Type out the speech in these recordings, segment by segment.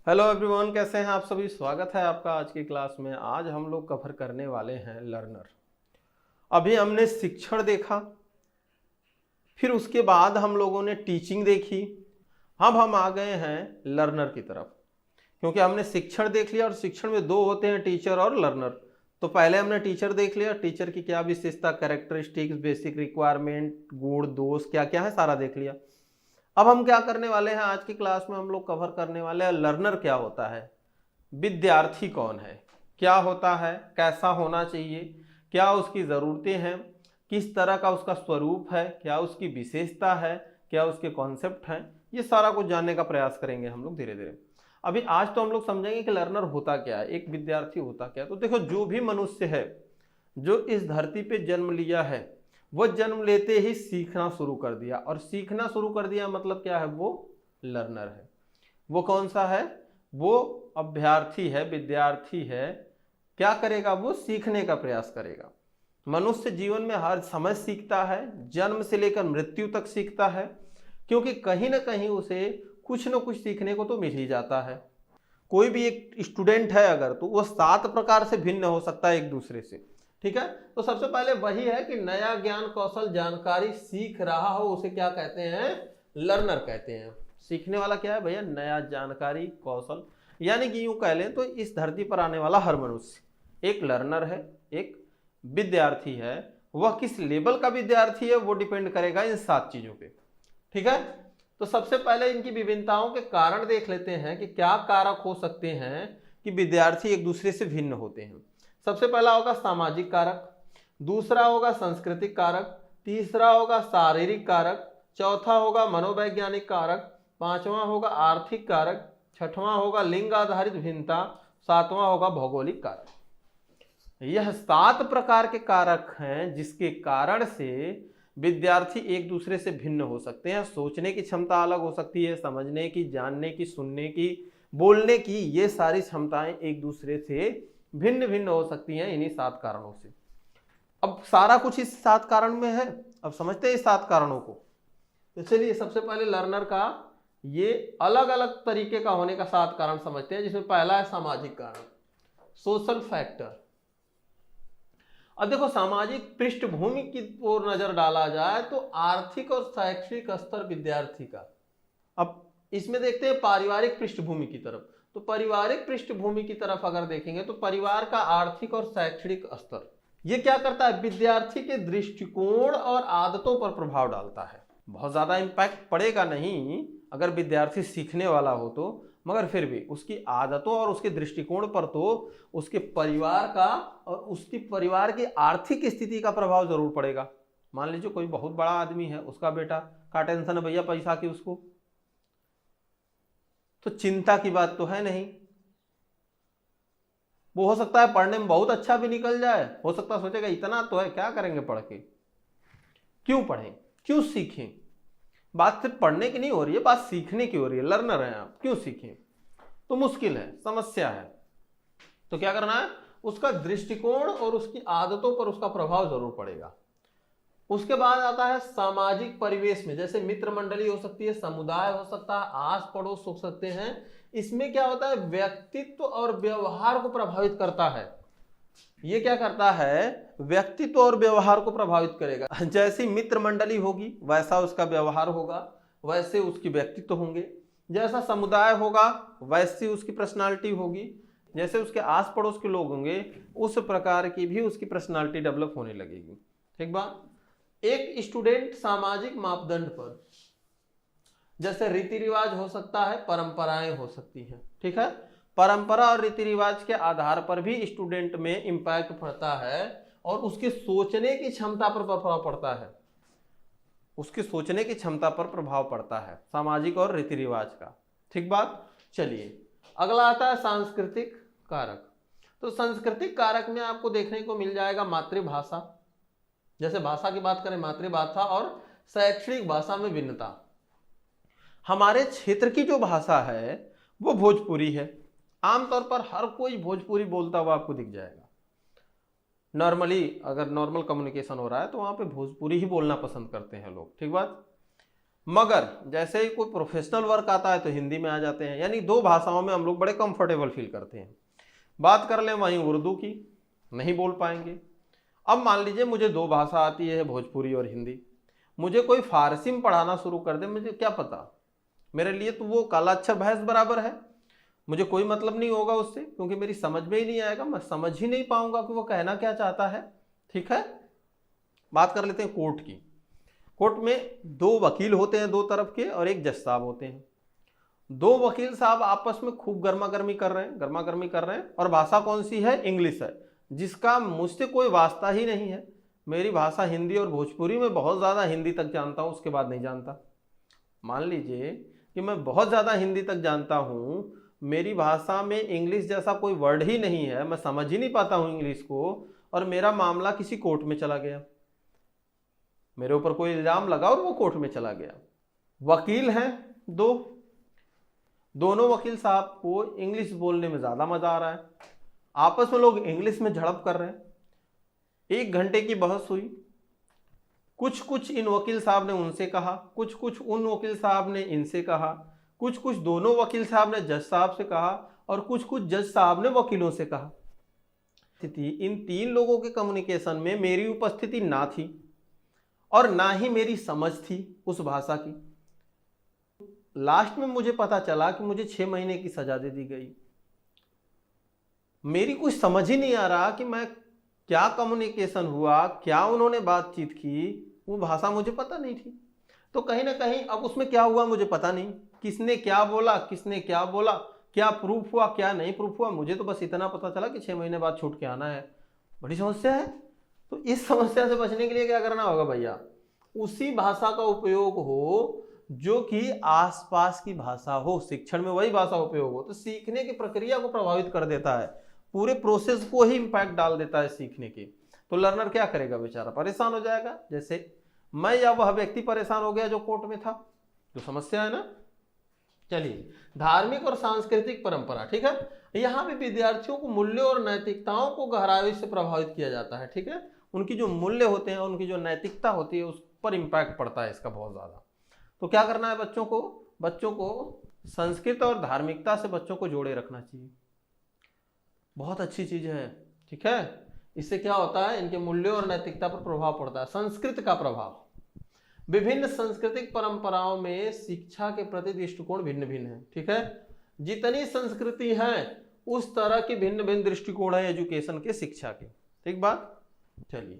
Hello everyone, कैसे हैं आप सभी। स्वागत है आपका आज की क्लास में। आज हम लोग कवर करने वाले हैं लर्नर। अभी हमने शिक्षण देखा, फिर उसके बाद हम लोगों ने टीचिंग देखी। अब हम आ गए हैं लर्नर की तरफ, क्योंकि हमने शिक्षण देख लिया और शिक्षण में दो होते हैं, टीचर और लर्नर। तो पहले हमने टीचर देख लिया, टीचर की क्या विशेषता, कैरेक्टरिस्टिक्स, बेसिक रिक्वायरमेंट, गुण दोष क्या क्या है सारा देख लिया। अब हम क्या करने वाले हैं आज की क्लास में, हम लोग कवर करने वाले हैं लर्नर क्या होता है, विद्यार्थी कौन है, क्या होता है, कैसा होना चाहिए, क्या उसकी ज़रूरतें हैं, किस तरह का उसका स्वरूप है, क्या उसकी विशेषता है, क्या उसके कॉन्सेप्ट हैं। ये सारा कुछ जानने का प्रयास करेंगे हम लोग धीरे धीरे। अभी आज तो हम लोग समझेंगे कि लर्नर होता क्या है, एक विद्यार्थी होता क्या है। तो देखो, जो भी मनुष्य है जो इस धरती पे जन्म लिया है, वो जन्म लेते ही सीखना शुरू कर दिया, और सीखना शुरू कर दिया मतलब क्या है, वो लर्नर है। वो कौन सा है, वो अभ्यर्थी है, विद्यार्थी है। क्या करेगा, वो सीखने का प्रयास करेगा। मनुष्य जीवन में हर समय सीखता है, जन्म से लेकर मृत्यु तक सीखता है, क्योंकि कहीं ना कहीं उसे कुछ न कुछ सीखने को तो मिल ही जाता है। कोई भी एक स्टूडेंट है अगर, तो वो 7 प्रकार से भिन्न हो सकता है एक दूसरे से। ठीक है, तो सबसे पहले वही है कि नया ज्ञान कौशल जानकारी सीख रहा हो, उसे क्या कहते हैं, लर्नर कहते हैं। सीखने वाला क्या है भैया, नया जानकारी कौशल। यानी कि यूं कह लें तो इस धरती पर आने वाला हर मनुष्य एक लर्नर है, एक विद्यार्थी है। वह किस लेवल का विद्यार्थी है वो डिपेंड करेगा इन 7 चीजों पे। ठीक है, तो सबसे पहले इनकी विभिन्नताओं के कारण देख लेते हैं कि क्या कारक हो सकते हैं कि विद्यार्थी एक दूसरे से भिन्न होते हैं। सबसे पहला होगा सामाजिक कारक, दूसरा होगा सांस्कृतिक कारक, तीसरा होगा शारीरिक कारक, चौथा होगा मनोवैज्ञानिक कारक, पांचवा होगा आर्थिक कारक, छठवां होगा लिंग आधारित भिन्नता, सातवां होगा भौगोलिक कारक। यह 7 प्रकार के कारक हैं जिसके कारण से विद्यार्थी एक दूसरे से भिन्न हो सकते हैं। सोचने की क्षमता अलग हो सकती है, समझने की, जानने की, सुनने की, बोलने की, ये सारी क्षमताएं एक दूसरे से भिन्न भिन्न हो सकती हैं इन्हीं 7 कारणों से। अब सारा कुछ इस 7 कारण में है, अब समझते हैं इस 7 कारणों को। तो चलिए सबसे पहले लर्नर का ये अलग अलग तरीके का होने का 7 कारण समझते हैं, जिसमें पहला है सामाजिक कारण, सोशल फैक्टर। अब देखो, सामाजिक पृष्ठभूमि की ओर नजर डाला जाए तो आर्थिक और शैक्षणिक स्तर विद्यार्थी का। अब इसमें देखते हैं पारिवारिक पृष्ठभूमि की तरफ। तो पारिवारिक पृष्ठभूमि की तरफ अगर देखेंगे तो परिवार का आर्थिक और शैक्षणिक स्तर ये क्या करता है, विद्यार्थी के दृष्टिकोण और आदतों पर प्रभाव डालता है। बहुत ज्यादा इम्पैक्ट पड़ेगा नहीं अगर विद्यार्थी सीखने वाला हो तो, मगर फिर भी उसकी आदतों और उसके दृष्टिकोण पर तो उसके परिवार का और उसकी परिवार की आर्थिक स्थिति का प्रभाव जरूर पड़ेगा। मान लीजिए कोई बहुत बड़ा आदमी है, उसका बेटा का टेंशन है भैया पैसा की, उसको तो चिंता की बात तो है नहीं। वो हो सकता है पढ़ने में बहुत अच्छा भी निकल जाए, हो सकता है सोचेगा इतना तो है, क्या करेंगे पढ़ के, क्यों पढ़ें, क्यों सीखें। बात सिर्फ पढ़ने की नहीं हो रही है, बात सीखने की हो रही है। लर्नर हैं आप, क्यों सीखें, तो मुश्किल है, समस्या है। तो क्या करना है, उसका दृष्टिकोण और उसकी आदतों पर उसका प्रभाव जरूर पड़ेगा। उसके बाद आता है सामाजिक परिवेश में, जैसे मित्र मंडली हो सकती है, समुदाय हो सकता है, आस पड़ोस हो सकते हैं। इसमें क्या होता है, व्यक्तित्व और व्यवहार को प्रभावित करता है। ये क्या करता है, व्यक्तित्व और व्यवहार को प्रभावित करेगा। जैसी मित्र मंडली होगी वैसा उसका व्यवहार होगा, वैसे उसकी व्यक्तित्व होंगे। जैसा समुदाय होगा वैसी उसकी पर्सनालिटी होगी, जैसे उसके आस पड़ोस के लोग होंगे उस प्रकार की भी उसकी पर्सनालिटी डेवलप होने लगेगी। ठीक बात। एक स्टूडेंट सामाजिक मापदंड पर, जैसे रीति रिवाज हो सकता है, परंपराएं हो सकती हैं। ठीक है, परंपरा और रीति रिवाज के आधार पर भी स्टूडेंट में इंपैक्ट पड़ता है और उसकी सोचने की क्षमता पर प्रभाव पड़ता है, उसकी सोचने की क्षमता पर प्रभाव पड़ता है सामाजिक और रीति रिवाज का। ठीक बात। चलिए अगला आता है सांस्कृतिक कारक। तो सांस्कृतिक कारक में आपको देखने को मिल जाएगा मातृभाषा, जैसे भाषा की बात करें मातृभाषा, और शैक्षणिक भाषा में भिन्नता। हमारे क्षेत्र की जो भाषा है वो भोजपुरी है, आमतौर पर हर कोई भोजपुरी बोलता हुआ आपको दिख जाएगा। नॉर्मली अगर नॉर्मल कम्युनिकेशन हो रहा है तो वहां पे भोजपुरी ही बोलना पसंद करते हैं लोग। ठीक बात। मगर जैसे ही कोई प्रोफेशनल वर्क आता है तो हिंदी में आ जाते हैं, यानी दो भाषाओं में हम लोग बड़े कंफर्टेबल फील करते हैं। बात कर लें वहीं उर्दू की, नहीं बोल पाएंगे। अब मान लीजिए मुझे दो भाषा आती है, भोजपुरी और हिंदी, मुझे कोई फारसी में पढ़ाना शुरू कर दे, मुझे क्या पता, मेरे लिए तो वो काला अक्षर भैंस बराबर है, मुझे कोई मतलब नहीं होगा उससे, क्योंकि मेरी समझ में ही नहीं आएगा, मैं समझ ही नहीं पाऊंगा कि वो कहना क्या चाहता है। ठीक है, बात कर लेते हैं कोर्ट की। कोर्ट में दो वकील होते हैं दो तरफ के और एक जज साहब होते हैं। दो वकील साहब आपस में खूब गर्मा गर्मी कर रहे हैं और भाषा कौन सी है, इंग्लिश है, जिसका मुझसे कोई वास्ता ही नहीं है। मेरी भाषा हिंदी और भोजपुरी में बहुत ज़्यादा हिंदी तक जानता हूँ, उसके बाद नहीं जानता। मान लीजिए कि मैं बहुत ज़्यादा हिंदी तक जानता हूँ, मेरी भाषा में इंग्लिश जैसा कोई वर्ड ही नहीं है, मैं समझ ही नहीं पाता हूँ इंग्लिश को, और मेरा मामला किसी कोर्ट में चला गया, मेरे ऊपर कोई इल्ज़ाम लगा और वो कोर्ट में चला गया। वकील हैं दो, दोनों वकील साहब को इंग्लिश बोलने में ज़्यादा मज़ा आ रहा है, आपस में लोग इंग्लिश में झड़प कर रहे हैं। 1 घंटे की बहस हुई, कुछ कुछ इन वकील साहब ने उनसे कहा, कुछ कुछ उन वकील साहब ने इनसे कहा, कुछ कुछ दोनों वकील साहब ने जज साहब से कहा और कुछ कुछ जज साहब ने वकीलों से कहा। इन 3 लोगों के कम्युनिकेशन में मेरी उपस्थिति ना थी और ना ही मेरी समझ थी उस भाषा की। लास्ट में मुझे पता चला कि मुझे 6 महीने की सजा दे दी गई। मेरी कुछ समझ ही नहीं आ रहा कि मैं क्या कम्युनिकेशन हुआ, क्या उन्होंने बातचीत की, वो भाषा मुझे पता नहीं थी। तो कहीं ना कहीं अब उसमें क्या हुआ मुझे पता नहीं, किसने क्या बोला, क्या प्रूफ हुआ, क्या नहीं प्रूफ हुआ, मुझे तो बस इतना पता चला कि 6 महीने बाद छूट के आना है। बड़ी समस्या है। तो इस समस्या से बचने के लिए क्या करना होगा भैया, उसी भाषा का उपयोग हो जो कि आसपास की भाषा हो, शिक्षण में वही भाषा उपयोग हो, तो सीखने की प्रक्रिया को प्रभावित कर देता है, पूरे प्रोसेस को ही इंपैक्ट डाल देता है सीखने की। तो लर्नर क्या करेगा, बेचारा परेशान हो जाएगा, जैसे मैं या वह व्यक्ति परेशान हो गया जो कोर्ट में था। जो समस्या है ना। चलिए, धार्मिक और सांस्कृतिक परंपरा। ठीक है, यहाँ पे विद्यार्थियों को मूल्यों और नैतिकताओं को गहराई से प्रभावित किया जाता है। ठीक है, उनकी जो मूल्य होते हैं, उनकी जो नैतिकता होती है, उस पर इम्पैक्ट पड़ता है इसका बहुत ज़्यादा। तो क्या करना है बच्चों को संस्कृत और धार्मिकता से बच्चों को जोड़े रखना चाहिए। बहुत अच्छी चीज़ है। ठीक है, इससे क्या होता है, इनके मूल्यों और नैतिकता पर प्रभाव पड़ता है। संस्कृत का प्रभाव, विभिन्न सांस्कृतिक परंपराओं में शिक्षा के प्रति दृष्टिकोण भिन्न भिन्न है। ठीक है, जितनी संस्कृति है उस तरह के भिन्न भिन्न दृष्टिकोण है एजुकेशन के, शिक्षा के। ठीक बात। चलिए,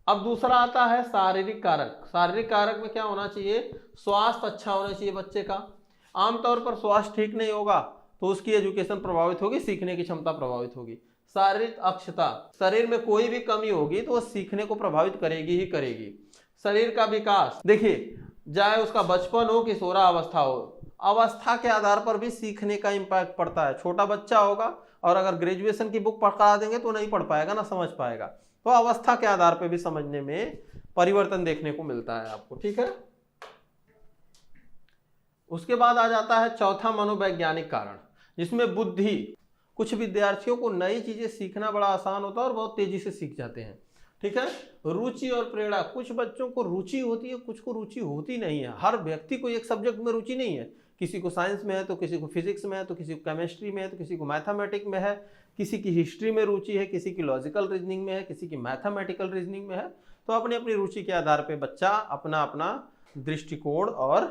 अब दूसरा आता है शारीरिक कारक। शारीरिक कारक में क्या होना चाहिए, स्वास्थ्य अच्छा होना चाहिए बच्चे का। आमतौर पर स्वास्थ्य ठीक नहीं होगा तो उसकी एजुकेशन प्रभावित होगी, सीखने की क्षमता प्रभावित होगी। शारीरिक अक्षमता, शरीर में कोई भी कमी होगी तो वह सीखने को प्रभावित करेगी ही करेगी। शरीर का विकास, देखिए, चाहे उसका बचपन हो, किशोरावस्था हो, अवस्था के आधार पर भी सीखने का इम्पैक्ट पड़ता है। छोटा बच्चा होगा और अगर ग्रेजुएशन की बुक पढ़ा देंगे तो नहीं पढ़ पाएगा, ना समझ पाएगा। तो अवस्था के आधार पर भी समझने में परिवर्तन देखने को मिलता है आपको। ठीक है, उसके बाद आ जाता है चौथा मनोवैज्ञानिक कारण, जिसमें बुद्धि। कुछ विद्यार्थियों को नई चीजें सीखना बड़ा आसान होता है और बहुत तेजी से सीख जाते हैं। ठीक है, रुचि और प्रेरणा, कुछ बच्चों को रुचि होती है, कुछ को रुचि होती नहीं है। हर व्यक्ति को एक सब्जेक्ट में रुचि नहीं है, किसी को साइंस में है तो किसी को फिजिक्स में है तो किसी को केमिस्ट्री में है तो किसी को मैथमेटिक्स में है, किसी की हिस्ट्री में रुचि है, किसी की लॉजिकल रीजनिंग में है, किसी की मैथमेटिकल रीजनिंग में है। तो अपनी अपनी रुचि के आधार पर बच्चा अपना अपना दृष्टिकोण और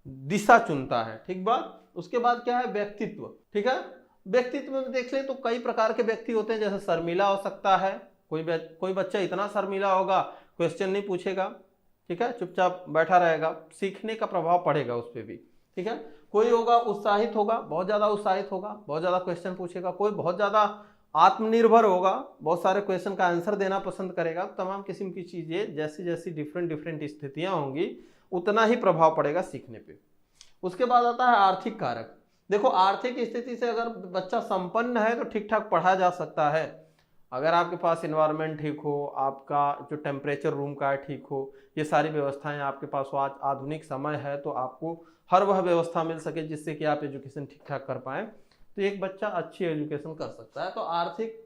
दिशा चुनता है। ठीक बात। उसके बाद क्या है, व्यक्तित्व। ठीक है, व्यक्तित्व में देख ले तो कई प्रकार के व्यक्ति होते हैं, जैसे शर्मीला हो सकता है, कोई बच्चा इतना शर्मीला होगा, क्वेश्चन नहीं पूछेगा। ठीक है, चुपचाप बैठा रहेगा, सीखने का प्रभाव पड़ेगा उस पर भी। ठीक है, कोई होगा उत्साहित होगा, बहुत ज़्यादा उत्साहित होगा, बहुत ज़्यादा क्वेश्चन पूछेगा। कोई बहुत ज़्यादा आत्मनिर्भर होगा, बहुत सारे क्वेश्चन का आंसर देना पसंद करेगा। तमाम किस्म की चीज़ें, जैसी जैसी डिफरेंट स्थितियाँ होंगी उतना ही प्रभाव पड़ेगा सीखने पे। उसके बाद आता है आर्थिक कारक। देखो, आर्थिक स्थिति से अगर बच्चा संपन्न है तो ठीक ठाक पढ़ा जा सकता है। अगर आपके पास इन्वायरमेंट ठीक हो, आपका जो टेम्परेचर रूम का है ठीक हो, ये सारी व्यवस्थाएं आपके पास हो, आज आधुनिक समय है तो आपको हर वह व्यवस्था मिल सके जिससे कि आप एजुकेशन ठीक ठाक कर पाएँ, तो एक बच्चा अच्छी एजुकेशन कर सकता है। तो आर्थिक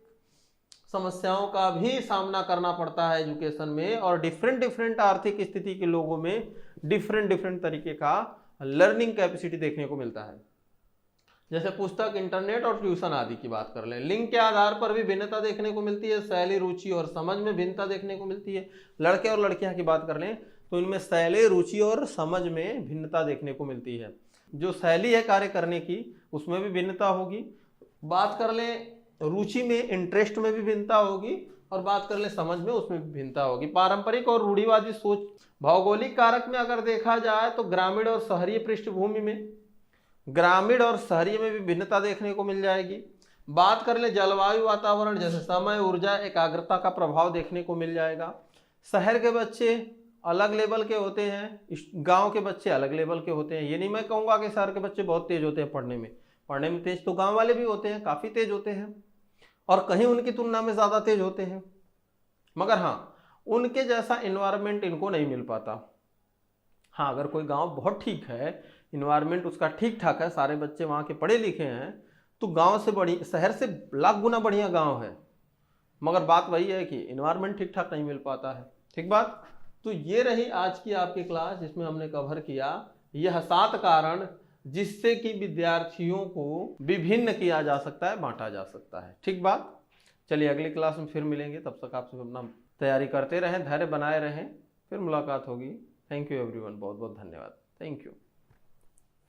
समस्याओं का भी सामना करना पड़ता है एजुकेशन में, और डिफरेंट डिफरेंट आर्थिक स्थिति के लोगों में डिफरेंट डिफरेंट तरीके का लर्निंग कैपेसिटी देखने को मिलता है। जैसे पुस्तक, इंटरनेट और ट्यूशन आदि की बात कर लें, लिंग के आधार पर भी भिन्नता देखने को मिलती है, शैली, रुचि और समझ में भिन्नता देखने को मिलती है। लड़के और लड़कियां की बात कर लें तो इनमें शैली, रुचि और समझ में भिन्नता देखने को मिलती है। जो शैली है कार्य करने की उसमें भी भिन्नता होगी, बात कर लें रुचि में, इंटरेस्ट में भी भिन्नता होगी, और बात कर लें समझ में, उसमें भी भिन्नता होगी। पारंपरिक और रूढ़िवादी सोच, भौगोलिक कारक में अगर देखा जाए तो ग्रामीण और शहरी पृष्ठभूमि में, ग्रामीण और शहरी में भी भिन्नता देखने को मिल जाएगी। बात कर लें जलवायु, वातावरण, जैसे समय, ऊर्जा, एकाग्रता का प्रभाव देखने को मिल जाएगा। शहर के बच्चे अलग लेवल के होते हैं, गांव के बच्चे अलग लेवल के होते हैं। ये नहीं मैं कहूँगा कि शहर के बच्चे बहुत तेज होते हैं पढ़ने में तेज तो गाँव वाले भी होते हैं, काफ़ी तेज होते हैं, और कहीं उनकी तुलना में ज़्यादा तेज होते हैं, मगर हाँ उनके जैसा इन्वायरमेंट इनको नहीं मिल पाता। हाँ, अगर कोई गांव बहुत ठीक है, इन्वायरमेंट उसका ठीक ठाक है, सारे बच्चे वहाँ के पढ़े लिखे हैं, तो गांव से बड़ी, शहर से लाख गुना बढ़िया गांव है, मगर बात वही है कि इन्वायरमेंट ठीक ठाक नहीं मिल पाता है। ठीक बात। तो ये रही आज की आपकी क्लास, जिसमें हमने कवर किया यह 7 कारण जिससे कि विद्यार्थियों को विभिन्न किया जा सकता है, बांटा जा सकता है। ठीक बात। चलिए अगली क्लास में फिर मिलेंगे, तब तक आप सब अपना तैयारी करते रहें, धैर्य बनाए रहें, फिर मुलाकात होगी। थैंक यू एवरीवन, बहुत बहुत धन्यवाद। Thank you.